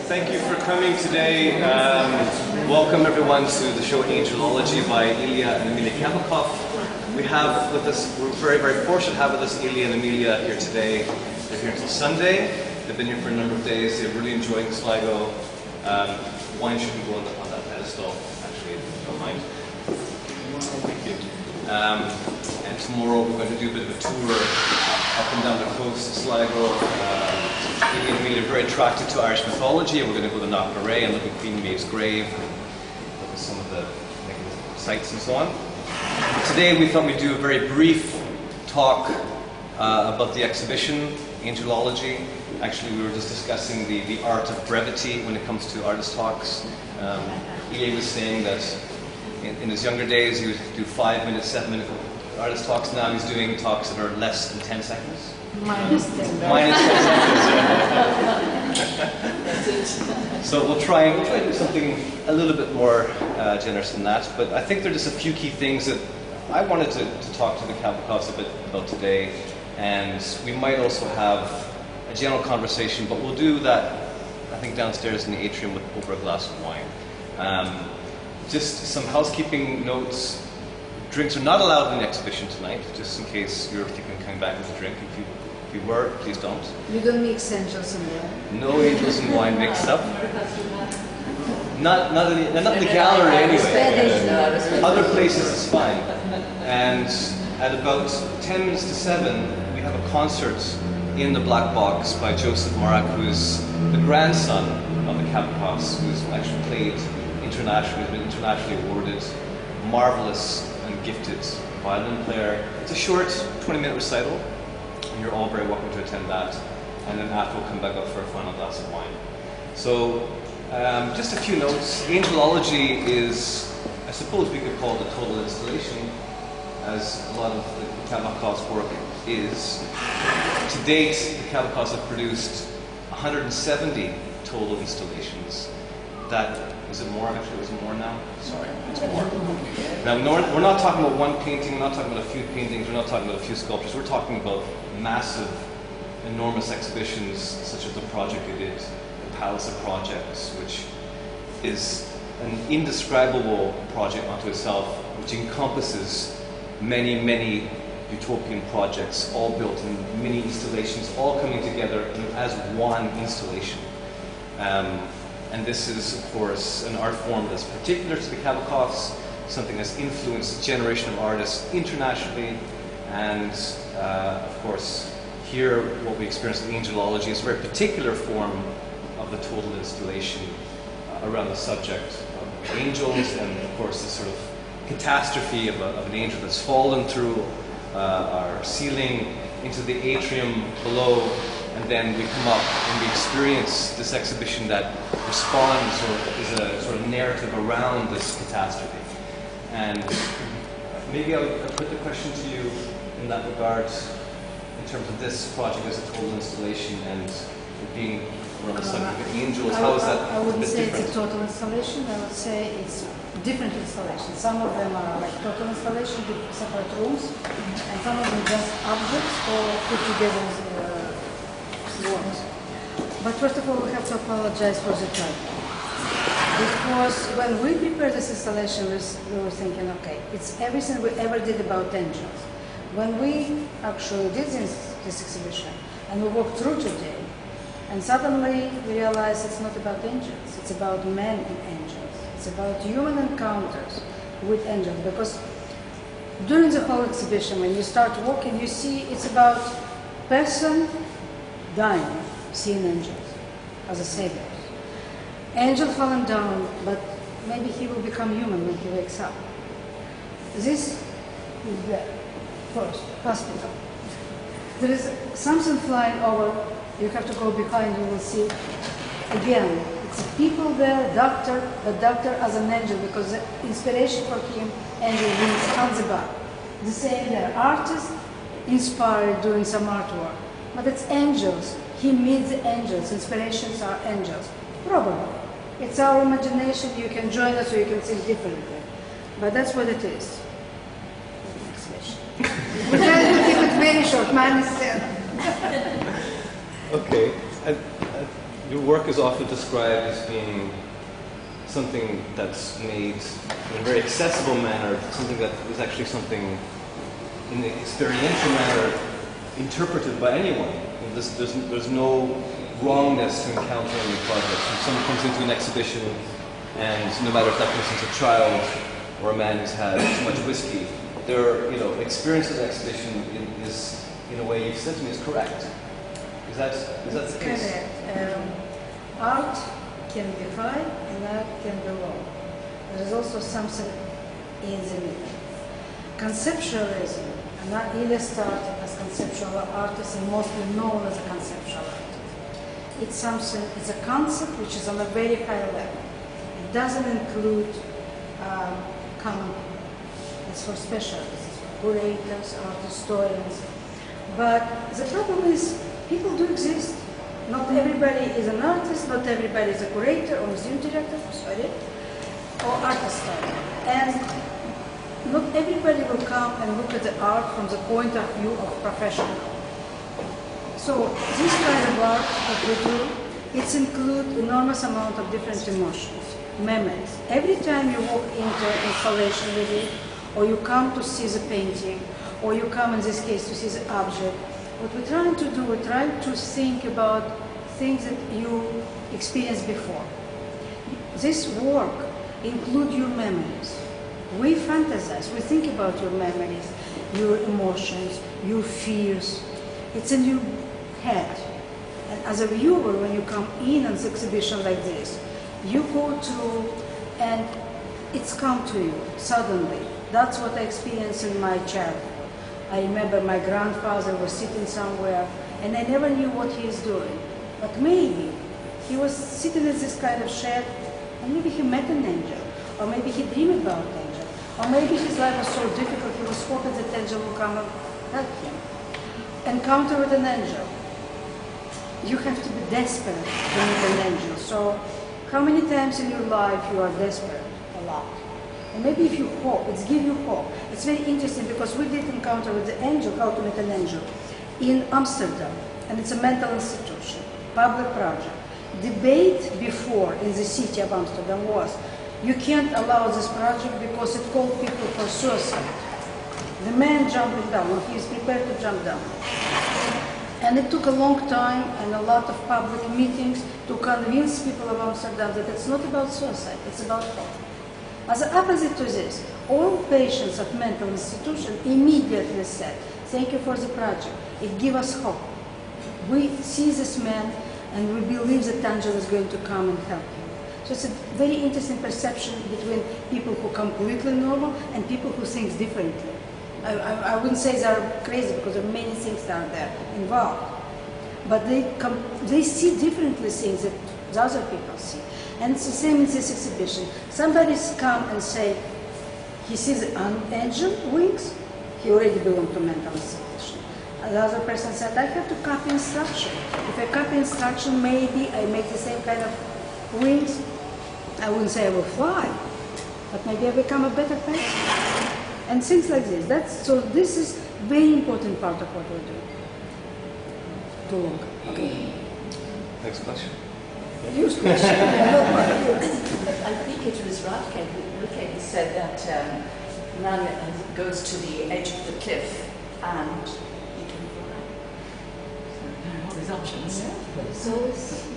Thank you for coming today. Welcome everyone to the show Angelology by Ilya and Emilia Kabakov. We have with us, we're very, very fortunate to have with us Ilya and Emilia here today. They're here until Sunday. They've been here for a number of days. They're really enjoying Sligo. Wine shouldn't go on that pedestal, actually, if you don't mind. Thank you. And tomorrow we're going to do a bit of a tour up and down the coast of Sligo. Ilya and Emilia are very attracted to Irish mythology, and we're going to go to Knockmaray and look at Queen Maeve's grave and look at some of the sites and so on. Today we thought we'd do a very brief talk about the exhibition, Angelology. Actually, we were just discussing the art of brevity when it comes to artist talks. Ilya was saying that in his younger days he would do 5-minute, 7-minute artist talks. Now he's doing talks that are less than 10 seconds. Minus 10. Minus 10 seconds. That's it. So we'll try to do something a little bit more generous than that. But I think there are just a few key things that I wanted to talk to the Kabakovs a bit about today. And we might also have a general conversation, but we'll do that, I think, downstairs in the atrium over a glass of wine. Just some housekeeping notes. Drinks are not allowed in the exhibition tonight, just in case you're thinking of coming back with a drink. If you were, please don't. You don't mix angels and wine? No angels and wine mixed up. Not in the gallery anyway. Other places is fine. And at about 10 minutes to 7, we have a concert in the Black Box by Joseph Marak, who's the grandson of the Kabakovs, who's actually played internationally, been internationally awarded, marvelous and gifted violin player. It's a short 20-minute recital, and you're all very welcome to attend that. And then after we'll come back up for a final glass of wine. So, just a few notes. Angelology is, I suppose we could call it a total installation, as a lot of the Kabakovs' work is. To date, the Kabakovs have produced 170 total installations. Is it more? Actually, is it more now? Sorry, it's more. Now, we're not talking about one painting, we're not talking about a few paintings, we're not talking about a few sculptures, we're talking about massive, enormous exhibitions, such as the project they did, the Palace of Projects, which is an indescribable project unto itself, which encompasses many, many utopian projects, all built in mini installations, all coming together as one installation. And this is, of course, an art form that's particular to the Kabakovs, something that's influenced a generation of artists internationally. And, of course, here what we experience in Angelology is a very particular form of the total installation around the subject of angels, and, of course, this sort of catastrophe of an angel that's fallen through our ceiling into the atrium below. And then we come up and we experience this exhibition that responds or is a sort of narrative around this catastrophe. And maybe I'll put the question to you in that regard, in terms of this project as a total installation and it being around the subject of angels. How is that? I wouldn't say it's a total installation. I would say it's different installations. Some of them are like total installation with separate rooms, and some of them just objects or put together as works. But first of all, we have to apologize for the title. Because when we prepared this installation, we were thinking, okay, it's everything we ever did about angels. When we actually did this exhibition, and we walked through today, and suddenly we realized it's not about angels, it's about men and angels. It's about human encounters with angels. Because during the whole exhibition, when you start walking, you see it's about person dying, seeing angels as a savior. Angel fallen down, but maybe he will become human when he wakes up. This is the first hospital. There is something flying over. You have to go behind, you will see again. It's people there, doctor, the doctor as an angel, because the inspiration for him, angel means Hanzibar. The same there, artist inspired doing some artwork. But it's angels. He meets the angels. Inspirations are angels. Probably. It's our imagination. You can join us or you can think differently. But that's what it is. Next question. We try to keep it very short. Mine is 10. Okay. your work is often described as being something that's made in a very accessible manner, something that is actually something in an experiential manner interpreted by anyone. There's no wrongness to encountering the project. When someone comes into an exhibition, and no matter if that person's a child or a man who's had too much whiskey, their experience of the exhibition is, in a way, you've said to me, is correct. Is that the case? Correct. Art can be high and art can be low. There is also something in the middle. Conceptualism, and Ilya started as conceptual artist and mostly known as a conceptual artist. It's a concept which is on a very high level. It doesn't include common people. It's for specialists, for curators, art historians. But the problem is, people do exist. Not everybody is an artist, not everybody is a curator or museum director, or art historian. And not everybody will come and look at the art from the point of view of professional. So this kind of art that we do, it includes enormous amount of different emotions, memories. Every time you walk into an installation with it, or you come to see the painting, or you come in this case to see the object, what we're trying to do, we're trying to think about things that you experienced before. This work includes your memories. We fantasize, we think about your memories, your emotions, your fears. It's in your head. And as a viewer, when you come in an exhibition like this, you go through and it's come to you suddenly. That's what I experienced in my childhood. I remember my grandfather was sitting somewhere and I never knew what he is doing. But maybe he was sitting in this kind of shed and maybe he met an angel, or maybe he dreamed about an angel, or maybe his life was so difficult he was hoping that angel will come and help him. Encounter with an angel. You have to be desperate to meet an angel. So how many times in your life you are desperate? A lot. And maybe if you hope, it's give you hope. It's very interesting because we did encounter with the angel, how to meet an angel, in Amsterdam. And it's a mental institution, public project. Debate before in the city of Amsterdam was, you can't allow this project because it called people for suicide. The man jumping down, or he is prepared to jump down. And it took a long time and a lot of public meetings to convince people of Amsterdam that it's not about suicide, it's about hope. As an opposite to this, all patients of mental institution immediately said, thank you for the project, it gives us hope. We see this man and we believe that angel is going to come and help him. So it's a very interesting perception between people who are completely normal and people who think differently. I wouldn't say they're crazy because there are many things that are there involved. But they see differently things that the other people see. And it's the same in this exhibition. Somebody's come and say, he sees an angel wings, he already belongs to mental institution. The other person said, I have to copy instruction. If I copy instruction, maybe I make the same kind of wings. I wouldn't say I will fly, but maybe I become a better person. And things like this. So this is very important part of what we're doing. Too long. Okay. Next question. Use question. I think it was Radke who said that man goes to the edge of the cliff and he can fly. So there are all these options. Yeah, but it's always,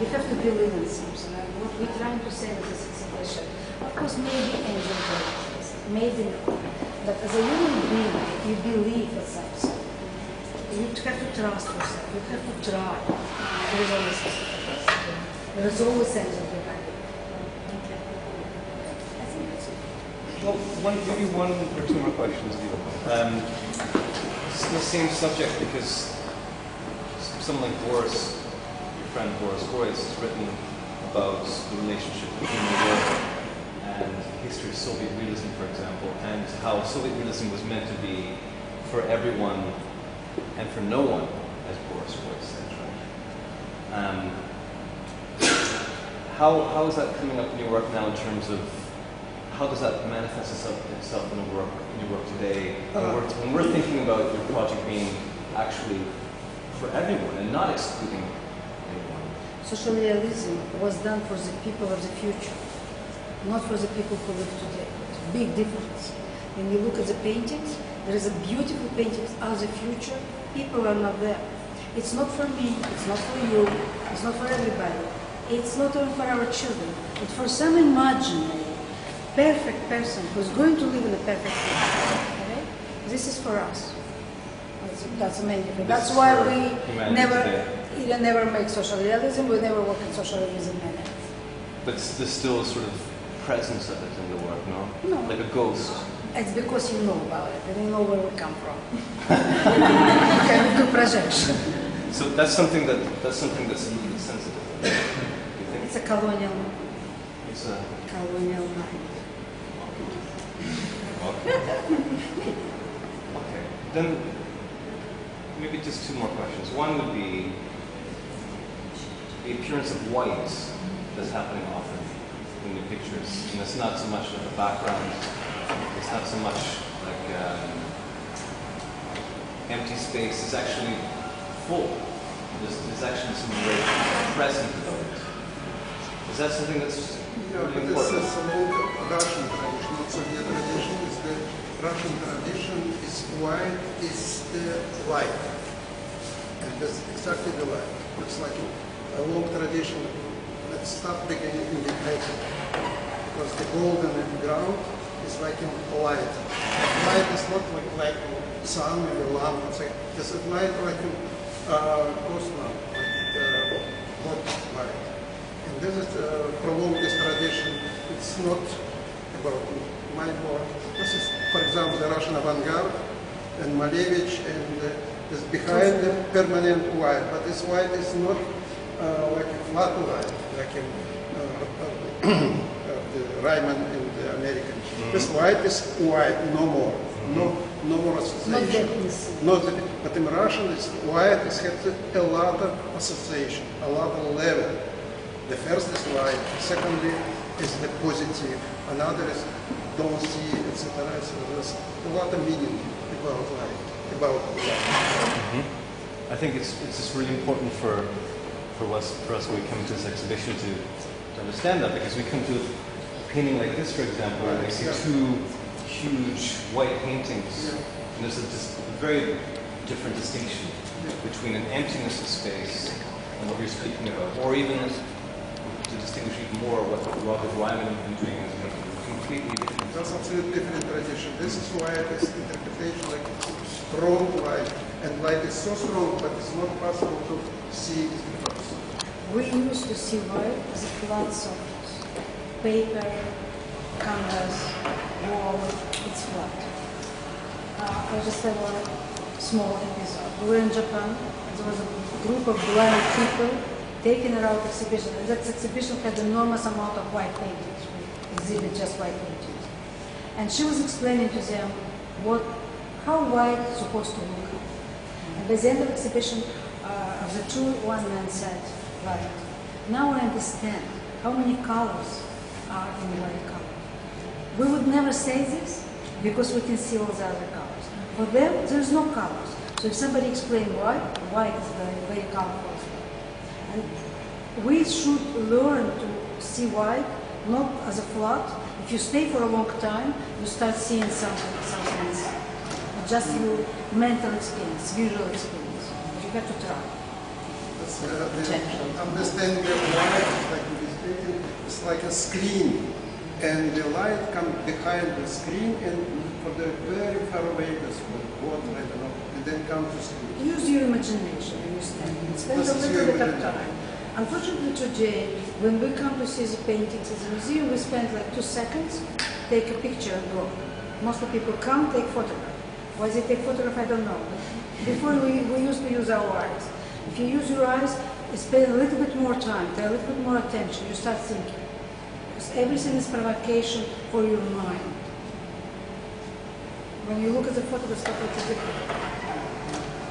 you have to believe in something. And what we're trying to say with this exhibition, of course, maybe angel works, maybe not. But as a human being, you believe in something. You have to trust yourself. You have to try. There is always something. There is always angel behind it. Okay. I think that's it. Well, maybe one or two more questions. It's the same subject because someone like Boris, your friend Boris Boyce, has written about the relationship between the work and history of Soviet realism, for example, and how Soviet realism was meant to be for everyone and for no one, as Boris Boyce said, right? How is that coming up in your work now in terms of how does that manifest itself in your work today? When we're thinking about your project being actually for everyone and not excluding anyone. social realism was done for the people of the future, not for the people who live today. It's a big difference. When you look at the paintings, there is a beautiful paintings of the future. People are not there. It's not for me, it's not for you, it's not for everybody. It's not even for our children. It's for some imaginary, perfect person who's going to live in a perfect world. Okay? This is for us. That's the main difference. That's why we never make social realism. We never work in social realism manner. But there's still a sort of presence of it in the work, no? No. Like a ghost. It's because you know about it and you know where we come from. You can do projection. So that's something that's a little bit sensitive. Do you think? It's a colonial. It's a colonial mind. Okay. Then maybe just two more questions. One would be the appearance of white that's happening often in the pictures. And it's not so much like a background. It's not so much like empty space. It's actually full. There's actually something very present about it. Is that something that's really important? This is among Russian tradition, not Soviet tradition. Is the Russian tradition is white is the light, and that's exactly the light. It's like a long tradition. Let's start beginning in the painting, because the golden ground is like in light. Light is not like sun or the lamp. It's a light like ghost lamp, like hot light. And this is prolonged this tradition. It's not about my work. This is, for example, the Russian avant-garde and Malevich, and is behind the permanent white. But this white is not like a flat white, like in the Ryman and the American. This white is white, no more. No more association. But in Russian, this white has a lot of association, a lot of level. The first is light, secondly is the positive, another is don't see, etc. So there's a lot of meaning about light, I think it's just really important for us when we come to this exhibition to understand that, because we come to a painting like this, for example, and we see two huge white paintings, and there's just a very different distinction between an emptiness of space and what you're speaking about, or even to distinguish even more what Robert Ryman has been doing is completely different. That's absolutely different tradition. This is why this interpretation like strong light, and light is so strong, but it's not possible to see it first. We used to see white as a flat surface. Paper, canvas, wall, it's flat. I just have a small episode. We were in Japan, there was a group of blind people taken around exhibition, and that exhibition had enormous amount of white paintings. We exhibit just white paintings. And she was explaining to them how white is supposed to look. And by the end of the exhibition, of the two, one man said, right, now I understand how many colors are in white color. We would never say this because we can see all the other colors. For them, there's no colors. So if somebody explains why, white is very, very colorful as well. And we should learn to see white not as a flat. If you stay for a long time, you start seeing something inside. Just your mental experience, visual experience. You have to try. Understanding the light, like in this painting, it's like a screen, and the light comes behind the screen, and for the very far away, that's what I don't know, and then come to screen. Use your imagination, understand? Spend a little bit of time. Unfortunately today, when we come to see the paintings in the museum, we spend like 2 seconds, take a picture and go. Most of the people come, take photograph. Why they take photograph, I don't know. Before we used to use our eyes. If you use your eyes, you spend a little bit more time, pay a little bit more attention, you start thinking. Because everything is provocation for your mind. When you look at the photograph, it's different.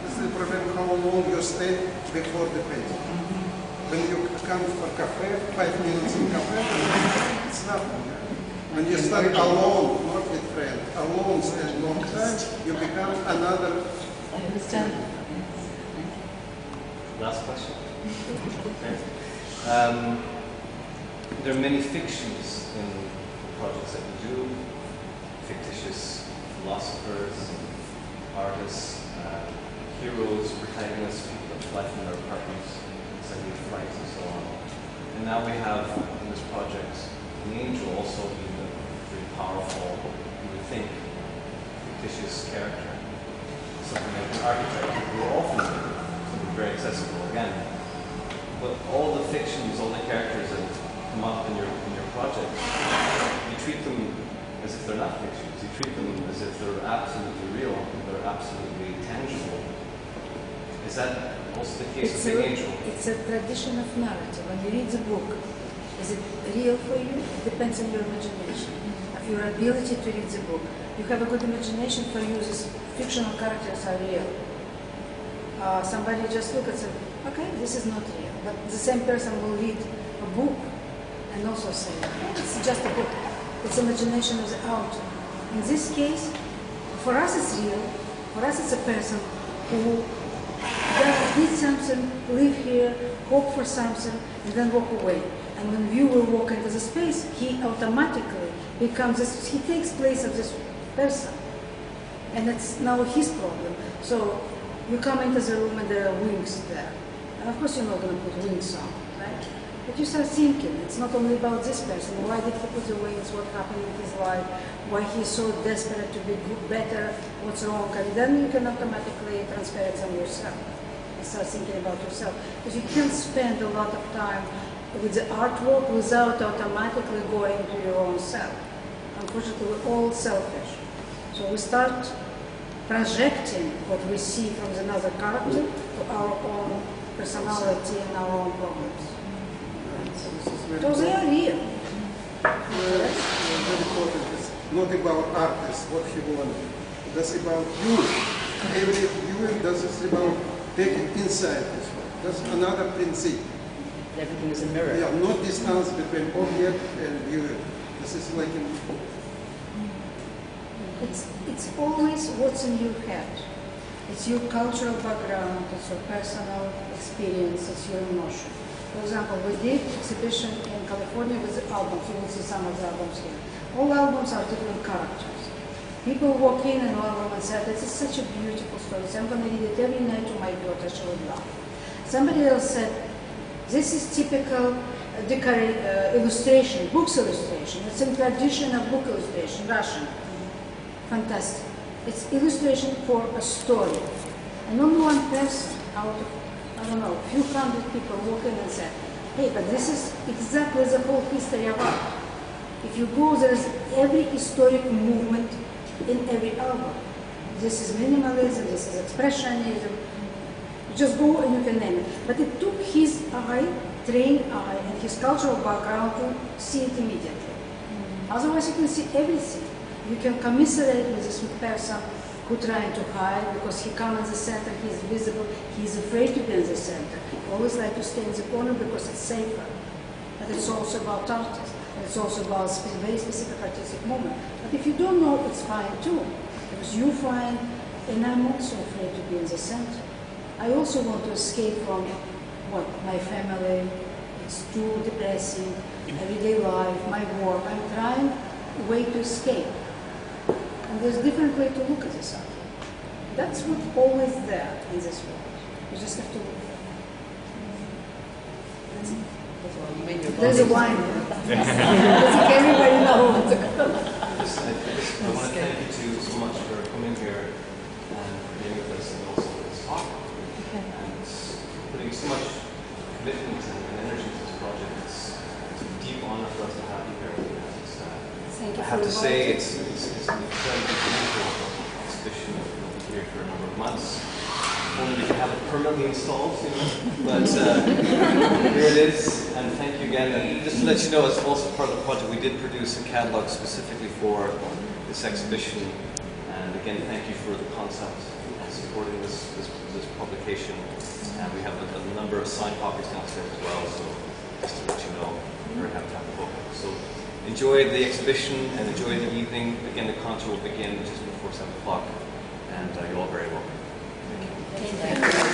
This is the problem how long you stay before the painting. When you come for cafe, 5 minutes in cafe, it's nothing. When you start alone, not with friends, alone spend long time, you become another. I understand. Last question. There are many fictions in the projects that we do, fictitious philosophers, artists, heroes, protagonists, people that fly from their apartments, suddenly flights and so on. And now we have in this project an angel also being a very powerful, you would think, fictitious character. Something like an architect who are often something very accessible again. But all the fictions, all the characters that come up in your project, you treat them as if they're not fictions. You treat them as if they're absolutely real, they're absolutely tangible. Is that also the case with the angel? It's a tradition of narrative. When you read the book, is it real for you? It depends on your imagination, of your ability to read the book. You have a good imagination for you, these fictional characters are real. Somebody just look and say, okay, this is not real. But the same person will read a book and also say, oh, it's just a book. It's imagination of the author. In this case, for us it's real. For us it's a person who did something, live here, hope for something, and then walk away. And when viewer walk into the space, he automatically becomes this, he takes place of this person. And it's now his problem. So you come into the room and there are wings there. And of course you're not going to put wings on, right? But you start thinking, it's not only about this person. Why did he put the wings? What happened in his life? Why he's so desperate to be good, better? What's wrong? And then you can automatically transfer it on yourself and start thinking about yourself. Because you can't spend a lot of time with the artwork without automatically going to your own self. Unfortunately, we're all selfish. So we start projecting what we see from another character to our own personality and our own problems. So they are real. Very important. It's not about artists, what he wanted. That's about you. Every viewer does this about taking inside this one. That's another principle. Everything is a mirror. Yeah, no distance between object and viewer. This is like It's always what's in your head. It's your cultural background, it's your personal experience, it's your emotion. For example, we did exhibition in California with the albums. You will see some of the albums here. All albums are different characters. People walk in and one woman said, this is such a beautiful story. So I'm going to read it every night to my daughter, she would love. Somebody else said, this is typical illustration, books illustration. It's in tradition of book illustration, Russian. Fantastic. It's illustration for a story. And only one person out of, I don't know, a few hundred people walk in and say, hey, but this is exactly the whole history of art. If you go, there is every historic movement in every album. This is minimalism, this is expressionism. You just go and you can name it. But it took his eye, trained eye, and his cultural background to see it immediately. Otherwise you can see everything. You can commiserate with this person who trying to hide because he comes in the center, he's visible, he's afraid to be in the center. He always like to stay in the corner because it's safer. But it's also about artists. It's also about very specific artistic moment. But if you don't know, it's fine too. Because you find, and I'm also afraid to be in the center. I also want to escape from what? My family, it's too depressing, everyday life, my work. I'm trying a way to escape. And there's a different way to look at this art. That's what's always there in this world. You just have to look. That's it. There's a wine. Doesn't everybody know? I want to thank you two so much for coming here and for being with us and also this talk. And putting so much commitment and energy to this project. It's a deep honor for us to have you here. Thank you. I have to say it's an incredibly beautiful exhibition. We'll be here for a number of months. Only we can have it permanently installed, you know. But here it is, and thank you again. And just to let you know, as also part of the project, we did produce a catalog specifically for this exhibition. And again, thank you for the concept and supporting this publication. And we have a number of signed copies downstairs as well. So just to let you know, we're very happy to have the book. So enjoy the exhibition and enjoy the evening. Again, the concert will begin just before 7 o'clock, and you're all very welcome. Thank you. Thank you.